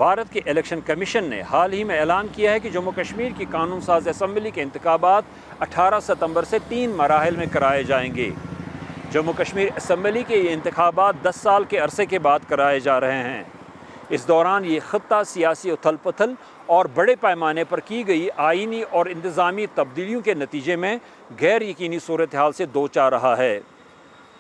بھارت کے election commission نے حال ہی میں اعلان کیا ہے کہ جموں کشمیر کی قانون ساز اسمبلی کے انتخابات 18 ستمبر سے 3 مراحل میں کرائے جائیں گے۔ جموں کشمیر اسمبلی کے یہ انتخابات 10 سال کے عرصے کے بعد کرائے جا رہے ہیں۔ اس دوران یہ خطہ سیاسی اتھل پتھل اور بڑے پیمانے پر کی گئی آئینی اور انتظامی تبدیلیوں کے نتیجے میں غیر یقینی صورتحال سے دوچار رہا ہے۔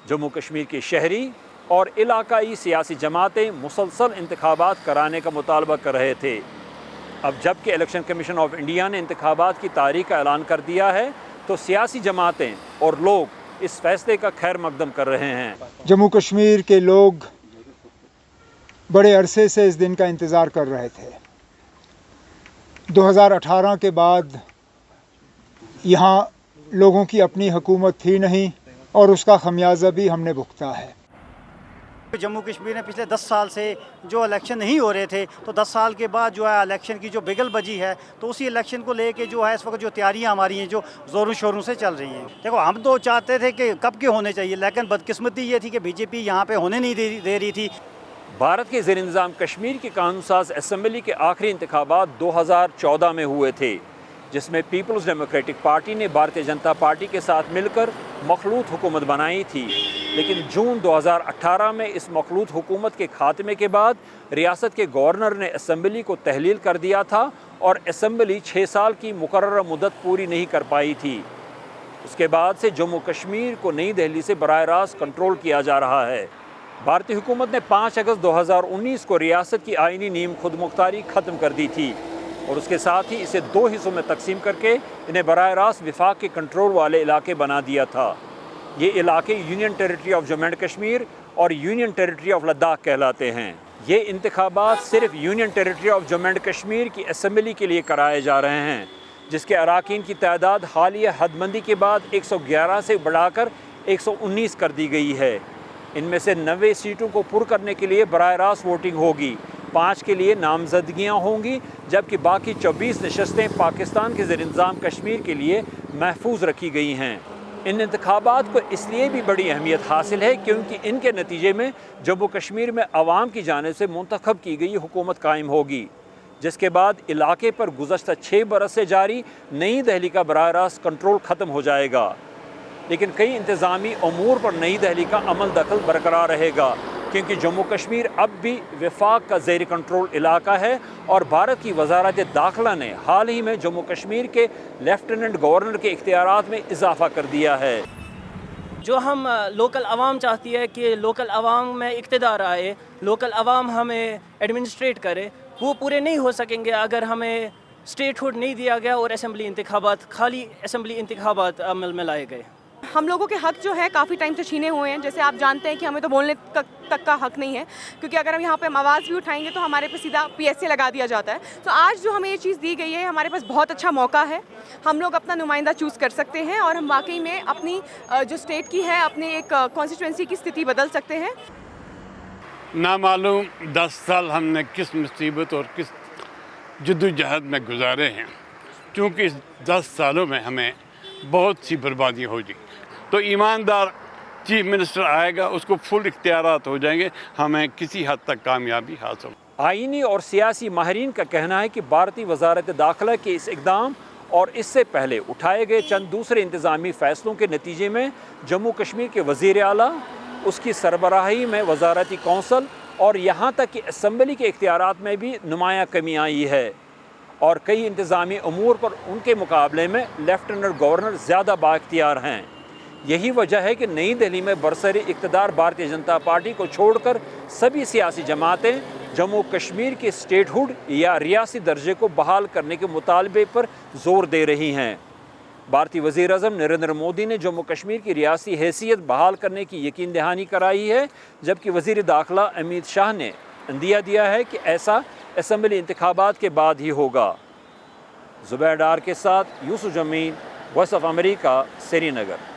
جموں کشمیر کے شہری اور علاقائی سیاسی جماعتیں مسلسل انتخابات کرانے کا مطالبہ کر رہے تھے۔ اب جب کہ الیکشن کمیشن آف انڈیا نے انتخابات کی تاریخ کا اعلان کر دیا ہے تو سیاسی جماعتیں اور لوگ اس فیصلے کا خیر مقدم کر رہے ہیں۔ جموں کشمیر کے لوگ بڑے عرصے سے اس دن کا انتظار کر رہے تھے۔ 2018 کے بعد یہاں لوگوں کی اپنی حکومت تھی نہیں اور اس کا خمیازہ بھی ہم نے بھگتا ہے۔ جموں کشمیر میں پچھلے 10 سال سے جو الیکشن نہیں ہو رہے تھے تو 10 سال کے بعد جو ہے الیکشن کی جو بگل بجی ہے تو اسی الیکشن کو لے کے جو ہے اس وقت جو تیاریاں ہماری ہیں جو زوروں شوروں سے چل رہی ہیں۔ دیکھو ہم تو چاہتے تھے کہ کب کے ہونے چاہیے، لیکن بدقسمتی یہ تھی کہ بی جے پی یہاں پہ ہونے نہیں دے رہی تھی۔ بھارت کے زیر انتظام کشمیر کی قانون ساز اسمبلی کے آخری انتخابات 2014 میں ہوئے تھے، جس میں پیپلز ڈیموکریٹک پارٹی نے بھارتیہ جنتا پارٹی کے ساتھ مل کر مخلوط حکومت بنائی تھی، لیکن جون 2018 میں اس مخلوط حکومت کے خاتمے کے بعد ریاست کے گورنر نے اسمبلی کو تحلیل کر دیا تھا اور اسمبلی 6 سال کی مقررہ مدت پوری نہیں کر پائی تھی۔ اس کے بعد سے جموں کشمیر کو نئی دہلی سے براہ راست کنٹرول کیا جا رہا ہے۔ بھارتی حکومت نے 5 اگست 2019 کو ریاست کی آئینی نیم خود مختاری ختم کر دی تھی اور اس کے ساتھ ہی اسے 2 حصوں میں تقسیم کر کے انہیں براہ راست وفاق کے کنٹرول والے علاقے بنا دیا تھا۔ یہ علاقے union territory of Jammu and Kashmir اور یونین ٹیریٹری آف لداخ کہلاتے ہیں۔ یہ انتخابات صرف union territory of Jammu and Kashmir کی اسمبلی کے لیے کرائے جا رہے ہیں، جس کے اراکین کی تعداد حالیہ حد بندی کے بعد 111 سے بڑھا کر 119 کر دی گئی ہے۔ ان میں سے 90 سیٹوں کو پر کرنے کے لیے براہ راست ووٹنگ ہوگی، 5 کے لیے نامزدگیاں ہوں گی، جبکہ باقی 24 نشستیں پاکستان کے زیر انتظام کشمیر کے لیے محفوظ رکھی گئی ہیں۔ ان انتخابات کو اس لیے بھی بڑی اہمیت حاصل ہے کیونکہ ان کے نتیجے میں جموں کشمیر میں عوام کی جانب سے منتخب کی گئی حکومت قائم ہوگی، جس کے بعد علاقے پر گزشتہ 6 برس سے جاری نئی دہلی کا براہ راست کنٹرول ختم ہو جائے گا، لیکن کئی انتظامی امور پر نئی دہلی کا عمل دخل برقرار رہے گا کیونکہ جموں کشمیر اب بھی وفاق کا زیر کنٹرول علاقہ ہے اور بھارت کی وزارت داخلہ نے حال ہی میں جموں کشمیر کے لیفٹیننٹ گورنر کے اختیارات میں اضافہ کر دیا ہے۔ جو ہم لوکل عوام چاہتی ہے کہ لوکل عوام میں اقتدار آئے، لوکل عوام ہمیں ایڈمنسٹریٹ کرے، وہ پورے نہیں ہو سکیں گے اگر ہمیں اسٹیٹ ہوڈ نہیں دیا گیا اور اسمبلی انتخابات خالی اسمبلی انتخابات عمل میں لائے گئے۔ ہم لوگوں کے حق جو ہے کافی ٹائم سے چھینے ہوئے ہیں، جیسے آپ جانتے ہیں کہ ہمیں تو بولنے تک کا حق نہیں ہے، کیونکہ اگر ہم یہاں پہ آواز بھی اٹھائیں گے تو ہمارے پہ سیدھا PSA لگا دیا جاتا ہے۔ تو آج جو ہمیں یہ چیز دی گئی ہے، ہمارے پاس بہت اچھا موقع ہے، ہم لوگ اپنا نمائندہ چوز کر سکتے ہیں اور ہم واقعی میں اپنی جو اسٹیٹ کی ہے اپنے ایک کانسٹیٹوئنسی کی استھتی بدل سکتے ہیں۔ نامعلوم 10 سال ہم نے کس مصیبت اور کس جدوجہد میں گزارے ہیں، چونکہ اس 10 سالوں میں ہمیں بہت سی بربادی ہو گئی، تو ایماندار چیف منسٹر آئے گا، اس کو فل اختیارات ہو جائیں گے، ہمیں کسی حد تک کامیابی حاصل۔ آئینی اور سیاسی ماہرین کا کہنا ہے کہ بھارتی وزارت داخلہ کے اس اقدام اور اس سے پہلے اٹھائے گئے چند دوسرے انتظامی فیصلوں کے نتیجے میں جموں کشمیر کے وزیر اعلیٰ، اس کی سربراہی میں وزارتی کونسل اور یہاں تک کہ اسمبلی کے اختیارات میں بھی نمایاں کمی آئی ہے اور کئی انتظامی امور پر ان کے مقابلے میں لیفٹیننٹ گورنر زیادہ بااختیار ہیں۔ یہی وجہ ہے کہ نئی دہلی میں برسر اقتدار بھارتیہ جنتا پارٹی کو چھوڑ کر سبھی سیاسی جماعتیں جموں کشمیر کے اسٹیٹ ہوڈ یا ریاستی درجے کو بحال کرنے کے مطالبے پر زور دے رہی ہیں۔ بھارتی وزیر اعظم نریندر مودی نے جموں کشمیر کی ریاستی حیثیت بحال کرنے کی یقین دہانی کرائی ہے، جبکہ وزیر داخلہ امیت شاہ نے عندیہ دیا ہے کہ ایسا اسمبلی انتخابات کے بعد ہی ہوگا۔ زبیر ڈار کے ساتھ Yusuf Jameel, voice of America, Sri Nagar.